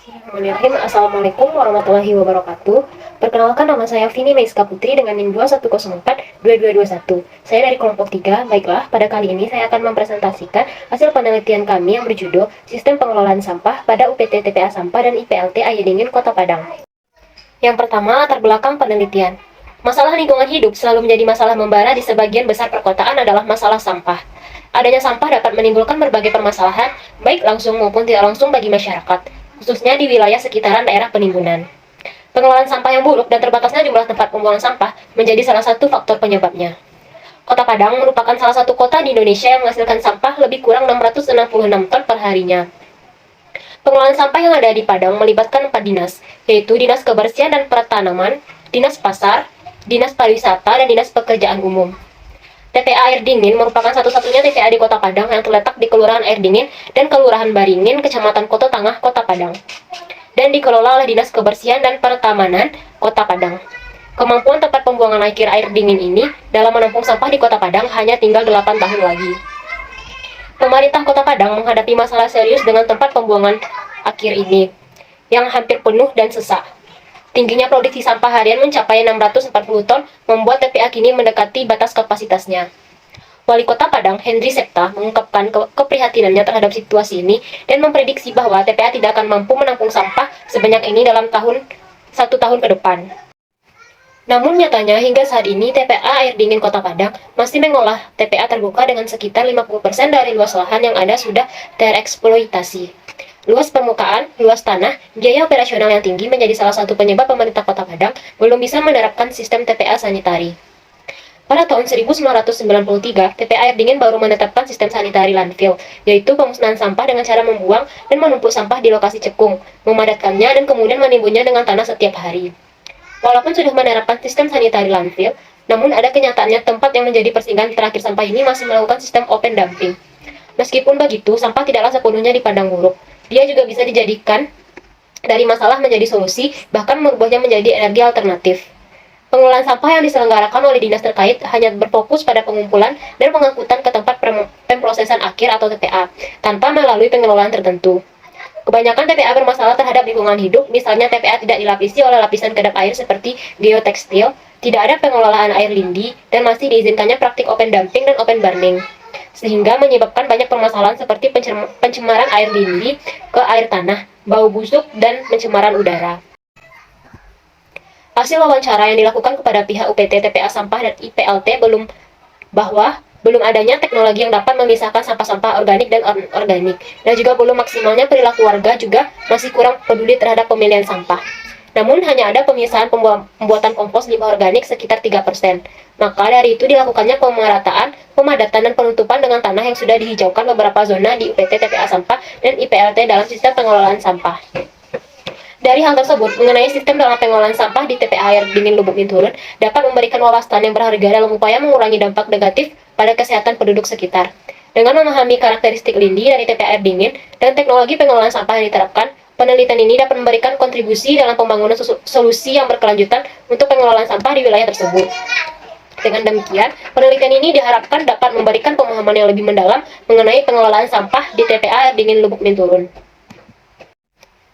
Bismillahirrahmanirrahim. Assalamualaikum warahmatullahi wabarakatuh. Perkenalkan, nama saya Vini Meiska Putri dengan NIM 21042221. Saya dari kelompok 3. Baiklah, pada kali ini saya akan mempresentasikan hasil penelitian kami yang berjudul Sistem Pengelolaan Sampah pada UPT TPA Sampah dan IPLT Ayadingin Kota Padang. Yang pertama, latar belakang penelitian. Masalah lingkungan hidup selalu menjadi masalah membara di sebagian besar perkotaan adalah masalah sampah. Adanya sampah dapat menimbulkan berbagai permasalahan, baik langsung maupun tidak langsung bagi masyarakat, khususnya di wilayah sekitaran daerah penimbunan. Pengelolaan sampah yang buruk dan terbatasnya jumlah tempat pembuangan sampah menjadi salah satu faktor penyebabnya. Kota Padang merupakan salah satu kota di Indonesia yang menghasilkan sampah lebih kurang 666 ton per harinya. Pengelolaan sampah yang ada di Padang melibatkan 4 dinas, yaitu Dinas Kebersihan dan Pertanaman, Dinas Pasar, Dinas Pariwisata, dan Dinas Pekerjaan Umum. TPA Air Dingin merupakan satu-satunya TPA di Kota Padang yang terletak di Kelurahan Air Dingin dan Kelurahan Baringin, Kecamatan Koto Tangah, Kota Padang, dan dikelola oleh Dinas Kebersihan dan Pertamanan Kota Padang. Kemampuan tempat pembuangan air dingin ini dalam menampung sampah di Kota Padang hanya tinggal 8 tahun lagi. Pemerintah Kota Padang menghadapi masalah serius dengan tempat pembuangan akhir ini, yang hampir penuh dan sesak. Tingginya produksi sampah harian mencapai 640 ton, membuat TPA kini mendekati batas kapasitasnya. Wali Kota Padang, Henry Septa, mengungkapkan keprihatinannya terhadap situasi ini dan memprediksi bahwa TPA tidak akan mampu menampung sampah sebanyak ini dalam satu tahun ke depan. Namun nyatanya hingga saat ini TPA Air Dingin Kota Padang masih mengolah TPA terbuka dengan sekitar 50% dari luas lahan yang ada sudah tereksploitasi. Luas permukaan, luas tanah, biaya operasional yang tinggi menjadi salah satu penyebab pemerintah Kota Padang belum bisa menerapkan sistem TPA sanitari. Pada tahun 1993, TPA Air Dingin baru menetapkan sistem sanitari landfill, yaitu pemusnahan sampah dengan cara membuang dan menumpuk sampah di lokasi cekung, memadatkannya dan kemudian menimbunnya dengan tanah setiap hari. Walaupun sudah menerapkan sistem sanitari landfill, namun ada kenyataannya tempat yang menjadi persinggahan terakhir sampah ini masih melakukan sistem open dumping. Meskipun begitu, sampah tidaklah sepenuhnya dipandang buruk. Dia juga bisa dijadikan dari masalah menjadi solusi, bahkan merubahnya menjadi energi alternatif. Pengelolaan sampah yang diselenggarakan oleh dinas terkait hanya berfokus pada pengumpulan dan pengangkutan ke tempat pemrosesan akhir atau TPA, tanpa melalui pengelolaan tertentu. Kebanyakan TPA bermasalah terhadap lingkungan hidup, misalnya TPA tidak dilapisi oleh lapisan kedap air seperti geotekstil, tidak ada pengelolaan air lindi, dan masih diizinkannya praktik open dumping dan open burning, sehingga menyebabkan banyak permasalahan seperti pencemaran air lindi ke air tanah, bau busuk, dan pencemaran udara. Hasil wawancara yang dilakukan kepada pihak UPT TPA Sampah dan IPLT belum adanya teknologi yang dapat memisahkan sampah-sampah organik dan anorganik, dan juga belum maksimalnya perilaku warga juga masih kurang peduli terhadap pemilihan sampah. Namun hanya ada pemisahan pembuatan kompos limbah organik sekitar 3%. Maka dari itu dilakukannya pemerataan, pemadatan, dan penutupan dengan tanah yang sudah dihijaukan beberapa zona di UPT TPA Sampah dan IPLT dalam sistem pengelolaan sampah. Dari hal tersebut, mengenai sistem dalam pengelolaan sampah di TPA Air Dingin Lubuk Binturun dapat memberikan wawasan yang berharga dalam upaya mengurangi dampak negatif pada kesehatan penduduk sekitar. Dengan memahami karakteristik lindi dari TPA Air Dingin dan teknologi pengelolaan sampah yang diterapkan, penelitian ini dapat memberikan kontribusi dalam pembangunan solusi yang berkelanjutan untuk pengelolaan sampah di wilayah tersebut. Dengan demikian, penelitian ini diharapkan dapat memberikan pemahaman yang lebih mendalam mengenai pengelolaan sampah di TPA Air Dingin Lubuk Binturun.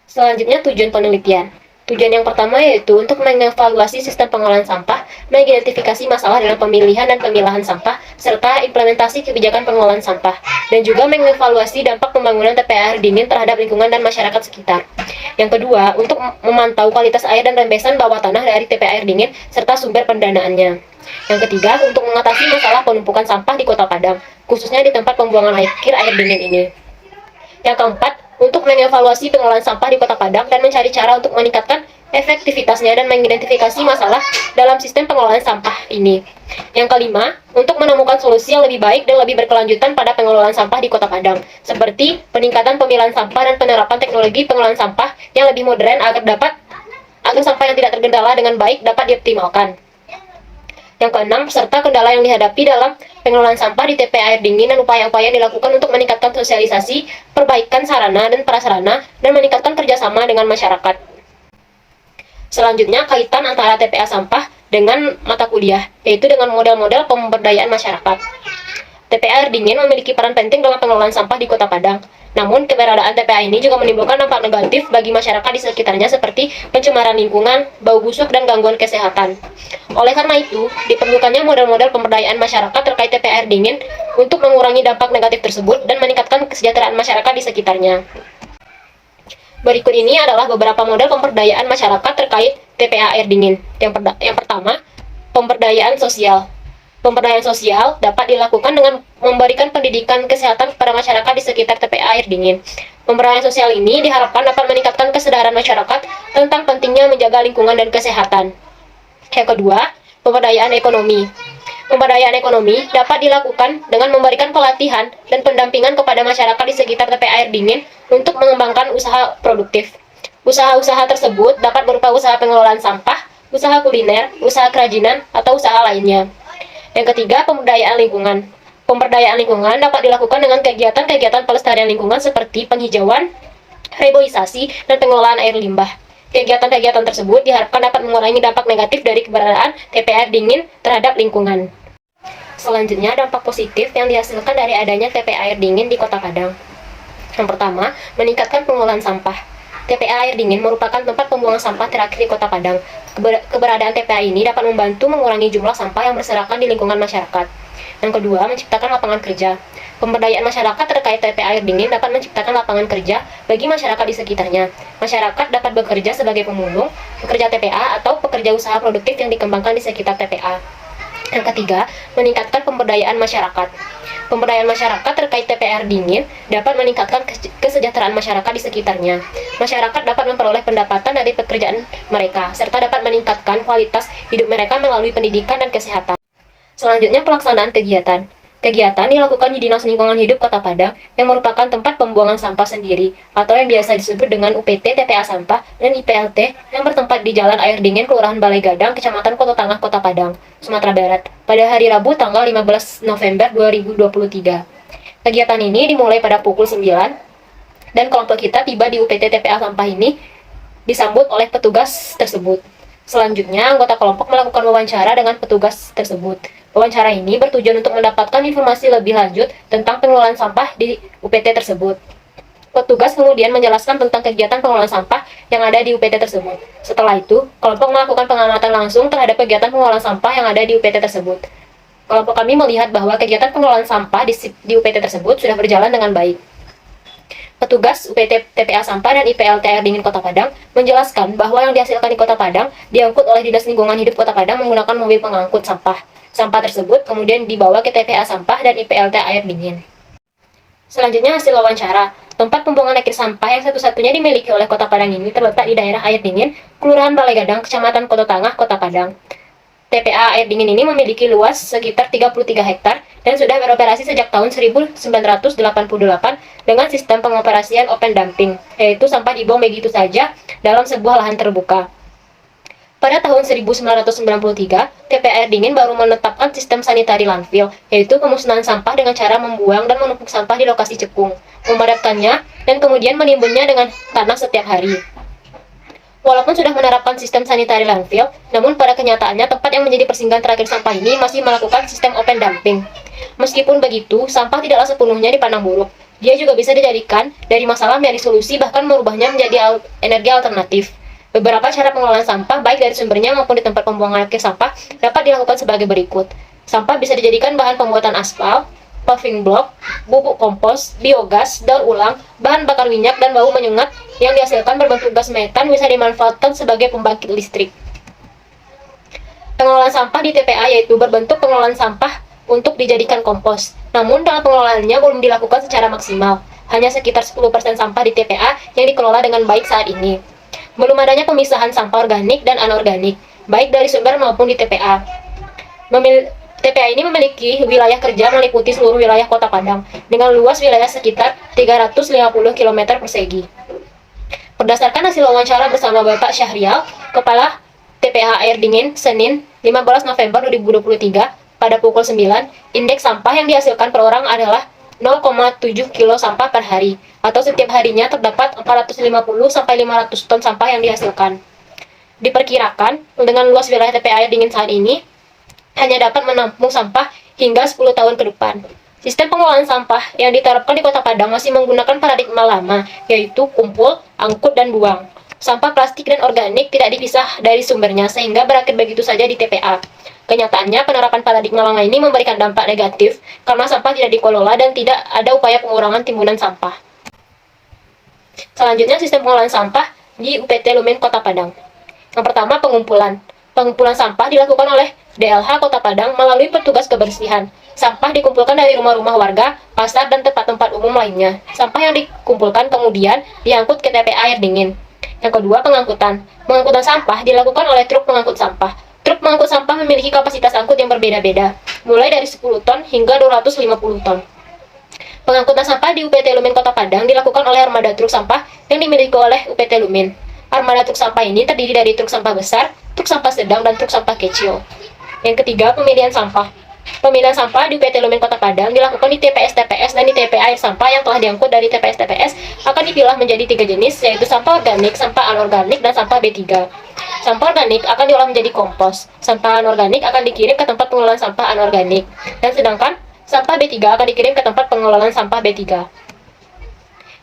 Selanjutnya, tujuan penelitian. Tujuan yang pertama yaitu untuk mengevaluasi sistem pengelolaan sampah, mengidentifikasi masalah dalam pemilihan dan pemilahan sampah, serta implementasi kebijakan pengelolaan sampah, dan juga mengevaluasi dampak pembangunan TPA Air Dingin terhadap lingkungan dan masyarakat sekitar. Yang kedua, untuk memantau kualitas air dan rembesan bawah tanah dari TPA Air Dingin, serta sumber pendanaannya. Yang ketiga, untuk mengatasi masalah penumpukan sampah di Kota Padang, khususnya di tempat pembuangan akhir air dingin ini. Yang keempat, untuk mengevaluasi pengelolaan sampah di Kota Padang dan mencari cara untuk meningkatkan efektivitasnya dan mengidentifikasi masalah dalam sistem pengelolaan sampah ini. Yang kelima, untuk menemukan solusi yang lebih baik dan lebih berkelanjutan pada pengelolaan sampah di Kota Padang, seperti peningkatan pemilahan sampah dan penerapan teknologi pengelolaan sampah yang lebih modern agar sampah yang tidak terkendala dengan baik dapat dioptimalkan. Yang keenam, serta kendala yang dihadapi dalam pengelolaan sampah di TPA Air Dingin dan upaya-upaya yang dilakukan untuk meningkatkan sosialisasi, perbaikan sarana dan prasarana, dan meningkatkan kerjasama dengan masyarakat. Selanjutnya, kaitan antara TPA sampah dengan mata kuliah, yaitu dengan model-model pemberdayaan masyarakat. TPA Air Dingin memiliki peran penting dalam pengelolaan sampah di Kota Padang. Namun, keberadaan TPA ini juga menimbulkan dampak negatif bagi masyarakat di sekitarnya seperti pencemaran lingkungan, bau busuk, dan gangguan kesehatan. Oleh karena itu, diperlukannya model-model pemberdayaan masyarakat terkait TPA air dingin untuk mengurangi dampak negatif tersebut dan meningkatkan kesejahteraan masyarakat di sekitarnya. Berikut ini adalah beberapa model pemberdayaan masyarakat terkait TPA air dingin. Yang pertama, pemberdayaan sosial. Pemberdayaan sosial dapat dilakukan dengan memberikan pendidikan kesehatan kepada masyarakat di sekitar TPA air dingin. Pemberdayaan sosial ini diharapkan dapat meningkatkan kesadaran masyarakat tentang pentingnya menjaga lingkungan dan kesehatan. Yang kedua, pemberdayaan ekonomi. Pemberdayaan ekonomi dapat dilakukan dengan memberikan pelatihan dan pendampingan kepada masyarakat di sekitar TPA air dingin untuk mengembangkan usaha produktif. Usaha-usaha tersebut dapat berupa usaha pengelolaan sampah, usaha kuliner, usaha kerajinan, atau usaha lainnya. Yang ketiga, pemberdayaan lingkungan. Pemberdayaan lingkungan dapat dilakukan dengan kegiatan-kegiatan pelestarian lingkungan seperti penghijauan, reboisasi, dan pengelolaan air limbah. Kegiatan-kegiatan tersebut diharapkan dapat mengurangi dampak negatif dari keberadaan TPA air dingin terhadap lingkungan. Selanjutnya, dampak positif yang dihasilkan dari adanya TPA air dingin di Kota Padang. Yang pertama, meningkatkan pengelolaan sampah. TPA air dingin merupakan tempat pembuangan sampah terakhir di Kota Padang. Keberadaan TPA ini dapat membantu mengurangi jumlah sampah yang berserakan di lingkungan masyarakat. Yang kedua, menciptakan lapangan kerja. Pemberdayaan masyarakat terkait TPA air dingin dapat menciptakan lapangan kerja bagi masyarakat di sekitarnya. Masyarakat dapat bekerja sebagai pemulung, pekerja TPA, atau pekerja usaha produktif yang dikembangkan di sekitar TPA. Yang ketiga, meningkatkan pemberdayaan masyarakat. Pemberdayaan masyarakat terkait TPA air dingin dapat meningkatkan kesejahteraan masyarakat di sekitarnya. Masyarakat dapat memperoleh pendapatan dari pekerjaan mereka, serta dapat meningkatkan kualitas hidup mereka melalui pendidikan dan kesehatan. Selanjutnya, pelaksanaan kegiatan. Kegiatan dilakukan di Dinas Lingkungan Hidup Kota Padang yang merupakan tempat pembuangan sampah sendiri atau yang biasa disebut dengan UPT TPA Sampah dan IPLT yang bertempat di Jalan Air Dingin, Kelurahan Balai Gadang, Kecamatan Kota Tengah, Kota Padang, Sumatera Barat, pada hari Rabu tanggal 15 November 2023. Kegiatan ini dimulai pada pukul 9 dan kelompok kita tiba di UPT TPA Sampah ini disambut oleh petugas tersebut. Selanjutnya, anggota kelompok melakukan wawancara dengan petugas tersebut. Wawancara ini bertujuan untuk mendapatkan informasi lebih lanjut tentang pengelolaan sampah di UPT tersebut. Petugas kemudian menjelaskan tentang kegiatan pengelolaan sampah yang ada di UPT tersebut. Setelah itu, kelompok melakukan pengamatan langsung terhadap kegiatan pengelolaan sampah yang ada di UPT tersebut. Kelompok kami melihat bahwa kegiatan pengelolaan sampah di UPT tersebut sudah berjalan dengan baik. Petugas UPT TPA Sampah dan IPLT Air Dingin Kota Padang menjelaskan bahwa yang dihasilkan di Kota Padang diangkut oleh Dinas Lingkungan Hidup Kota Padang menggunakan mobil pengangkut sampah. Sampah tersebut kemudian dibawa ke TPA Sampah dan IPLT Air Dingin. Selanjutnya, hasil wawancara. Tempat pembuangan akhir sampah yang satu-satunya dimiliki oleh Kota Padang ini terletak di daerah Air Dingin, Kelurahan Balai Gadang, Kecamatan Kota Tengah, Kota Padang. TPA Air Dingin ini memiliki luas sekitar 33 hektar dan sudah beroperasi sejak tahun 1988 dengan sistem pengoperasian open dumping, yaitu sampah dibuang begitu saja dalam sebuah lahan terbuka. Pada tahun 1993, TPA Air Dingin baru menetapkan sistem sanitari landfill, yaitu pemusnahan sampah dengan cara membuang dan menumpuk sampah di lokasi cekung, memadatkannya, dan kemudian menimbunnya dengan tanah setiap hari. Walaupun sudah menerapkan sistem sanitari landfill, namun pada kenyataannya tempat yang menjadi persinggahan terakhir sampah ini masih melakukan sistem open dumping. Meskipun begitu, sampah tidaklah sepenuhnya dipandang buruk. Dia juga bisa dijadikan dari masalah menjadi solusi, bahkan merubahnya menjadi energi alternatif. Beberapa cara pengelolaan sampah, baik dari sumbernya maupun di tempat pembuangan akhir sampah, dapat dilakukan sebagai berikut. Sampah bisa dijadikan bahan pembuatan aspal, paving block, bubuk kompos, biogas, daur ulang, bahan bakar minyak, dan bau menyengat yang dihasilkan berbentuk gas metan bisa dimanfaatkan sebagai pembangkit listrik. Pengelolaan sampah di TPA yaitu berbentuk pengelolaan sampah untuk dijadikan kompos. Namun dalam pengelolaannya belum dilakukan secara maksimal. Hanya sekitar 10% sampah di TPA yang dikelola dengan baik saat ini. Belum adanya pemisahan sampah organik dan anorganik, baik dari sumber maupun di TPA. TPA ini memiliki wilayah kerja meliputi seluruh wilayah Kota Padang, dengan luas wilayah sekitar 350 km persegi. Berdasarkan hasil wawancara bersama Bapak Syahrial, Kepala TPA Air Dingin, Senin 15 November 2023, pada pukul 9, indeks sampah yang dihasilkan per orang adalah 0,7 kilo sampah per hari, atau setiap harinya terdapat 450-500 ton sampah yang dihasilkan. Diperkirakan, dengan luas wilayah TPA Air Dingin saat ini, hanya dapat menampung sampah hingga 10 tahun ke depan. Sistem pengelolaan sampah yang diterapkan di Kota Padang masih menggunakan paradigma lama, yaitu kumpul, angkut, dan buang. Sampah plastik dan organik tidak dipisah dari sumbernya, sehingga berakhir begitu saja di TPA. Kenyataannya, penerapan paradigma lama ini memberikan dampak negatif karena sampah tidak dikelola dan tidak ada upaya pengurangan timbunan sampah. Selanjutnya, sistem pengelolaan sampah di UPT Lumen Kota Padang. Yang pertama, pengumpulan. Pengumpulan sampah dilakukan oleh DLH Kota Padang melalui petugas kebersihan. Sampah dikumpulkan dari rumah-rumah warga, pasar, dan tempat-tempat umum lainnya. Sampah yang dikumpulkan kemudian diangkut ke TPA air dingin. Yang kedua, pengangkutan. Pengangkutan sampah dilakukan oleh truk pengangkut sampah. Truk pengangkut sampah memiliki kapasitas angkut yang berbeda-beda, mulai dari 10 ton hingga 250 ton. Pengangkutan sampah di UPT Lumen Kota Padang dilakukan oleh armada truk sampah yang dimiliki oleh UPT Lumen. Armada truk sampah ini terdiri dari truk sampah besar, truk sampah sedang, dan truk sampah kecil. Yang ketiga, pemilihan sampah. Pemilihan sampah di UPT Lumen Kota Padang dilakukan di TPS-TPS dan di TPA air sampah yang telah diangkut dari TPS-TPS akan dipilah menjadi 3 jenis, yaitu sampah organik, sampah anorganik, dan sampah B3. Sampah organik akan diolah menjadi kompos. Sampah anorganik akan dikirim ke tempat pengelolaan sampah anorganik. Dan sedangkan sampah B3 akan dikirim ke tempat pengelolaan sampah B3.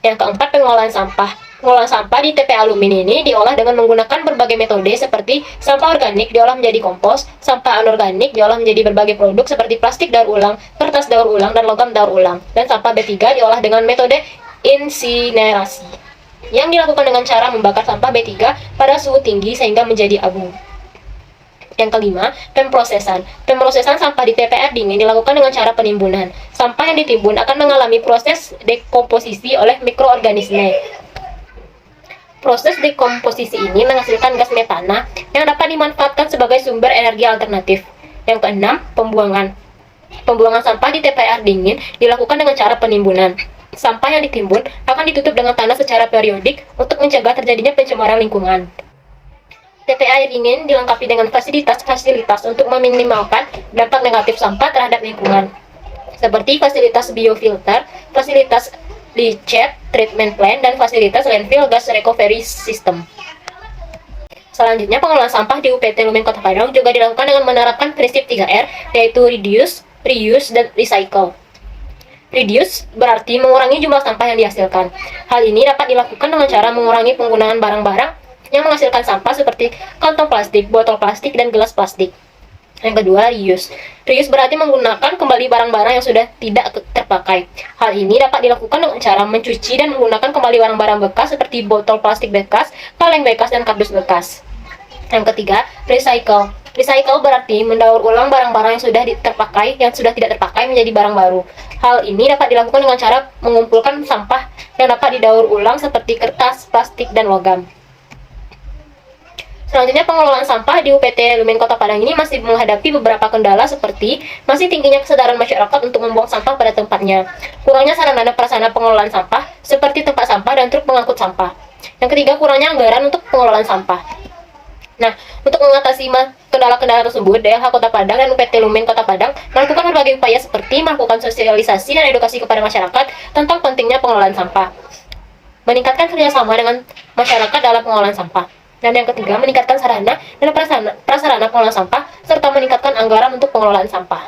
Yang keempat, pengelolaan sampah. Pengelolaan sampah di TPA Lumin ini diolah dengan menggunakan berbagai metode seperti sampah organik diolah menjadi kompos, sampah anorganik diolah menjadi berbagai produk seperti plastik daur ulang, kertas daur ulang, dan logam daur ulang. Dan sampah B3 diolah dengan metode insinerasi, yang dilakukan dengan cara membakar sampah B3 pada suhu tinggi sehingga menjadi abu. Yang kelima, pemrosesan. Pemrosesan sampah di TPA dingin dilakukan dengan cara penimbunan. Sampah yang ditimbun akan mengalami proses dekomposisi oleh mikroorganisme. Proses dekomposisi ini menghasilkan gas metana yang dapat dimanfaatkan sebagai sumber energi alternatif. Yang keenam, pembuangan. Pembuangan sampah di TPA dingin dilakukan dengan cara penimbunan. Sampah yang ditimbun akan ditutup dengan tanah secara periodik untuk mencegah terjadinya pencemaran lingkungan. TPA air dingin dilengkapi dengan fasilitas-fasilitas untuk meminimalkan dampak negatif sampah terhadap lingkungan, seperti fasilitas biofilter, fasilitas leachate treatment plant, dan fasilitas landfill gas recovery system. Selanjutnya, pengelolaan sampah di UPT Lumen Kota Padang juga dilakukan dengan menerapkan prinsip 3R, yaitu reduce, reuse, dan recycle. Reduce berarti mengurangi jumlah sampah yang dihasilkan. Hal ini dapat dilakukan dengan cara mengurangi penggunaan barang-barang yang menghasilkan sampah seperti kantong plastik, botol plastik, dan gelas plastik. Yang kedua, reuse. Reuse berarti menggunakan kembali barang-barang yang sudah tidak terpakai. Hal ini dapat dilakukan dengan cara mencuci dan menggunakan kembali barang-barang bekas seperti botol plastik bekas, kaleng bekas, dan kardus bekas. Yang ketiga, recycle. Recycle berarti mendaur ulang barang-barang yang sudah terpakai, yang sudah tidak terpakai menjadi barang baru. Hal ini dapat dilakukan dengan cara mengumpulkan sampah yang dapat didaur ulang seperti kertas, plastik, dan logam. Selanjutnya, pengelolaan sampah di UPT Lumen Kota Padang ini masih menghadapi beberapa kendala seperti masih tingginya kesadaran masyarakat untuk membuang sampah pada tempatnya, kurangnya sarana dan prasarana pengelolaan sampah seperti tempat sampah dan truk pengangkut sampah. Yang ketiga, kurangnya anggaran untuk pengelolaan sampah. Nah, untuk mengatasi kendala-kendala tersebut, DLH Kota Padang dan UPT Lumen Kota Padang melakukan berbagai upaya seperti melakukan sosialisasi dan edukasi kepada masyarakat tentang pentingnya pengelolaan sampah, meningkatkan kerjasama dengan masyarakat dalam pengelolaan sampah. Dan yang ketiga, meningkatkan sarana dan prasarana pengelolaan sampah, serta meningkatkan anggaran untuk pengelolaan sampah.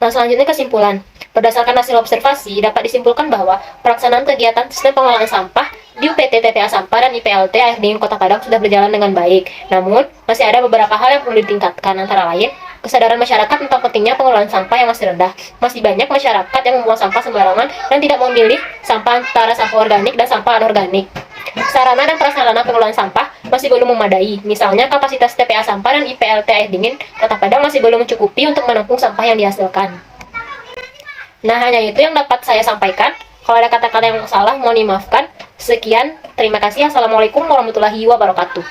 Nah, selanjutnya kesimpulan. Berdasarkan hasil observasi, dapat disimpulkan bahwa pelaksanaan kegiatan sistem pengelolaan sampah di UPT TPA Sampah dan IPLT Air Dingin Kota Padang sudah berjalan dengan baik. Namun, masih ada beberapa hal yang perlu ditingkatkan, antara lain, kesadaran masyarakat tentang pentingnya pengelolaan sampah yang masih rendah. Masih banyak masyarakat yang membuang sampah sembarangan dan tidak memilih sampah antara sampah organik dan sampah anorganik. Sarana dan prasarana pengelolaan sampah masih belum memadai. Misalnya, kapasitas TPA Sampah dan IPLT Air Dingin Kota Padang masih belum mencukupi untuk menampung sampah yang dihasilkan. Nah, hanya itu yang dapat saya sampaikan. Kalau ada kata-kata yang salah, mohon dimaafkan. Sekian, terima kasih. Assalamualaikum warahmatullahi wabarakatuh.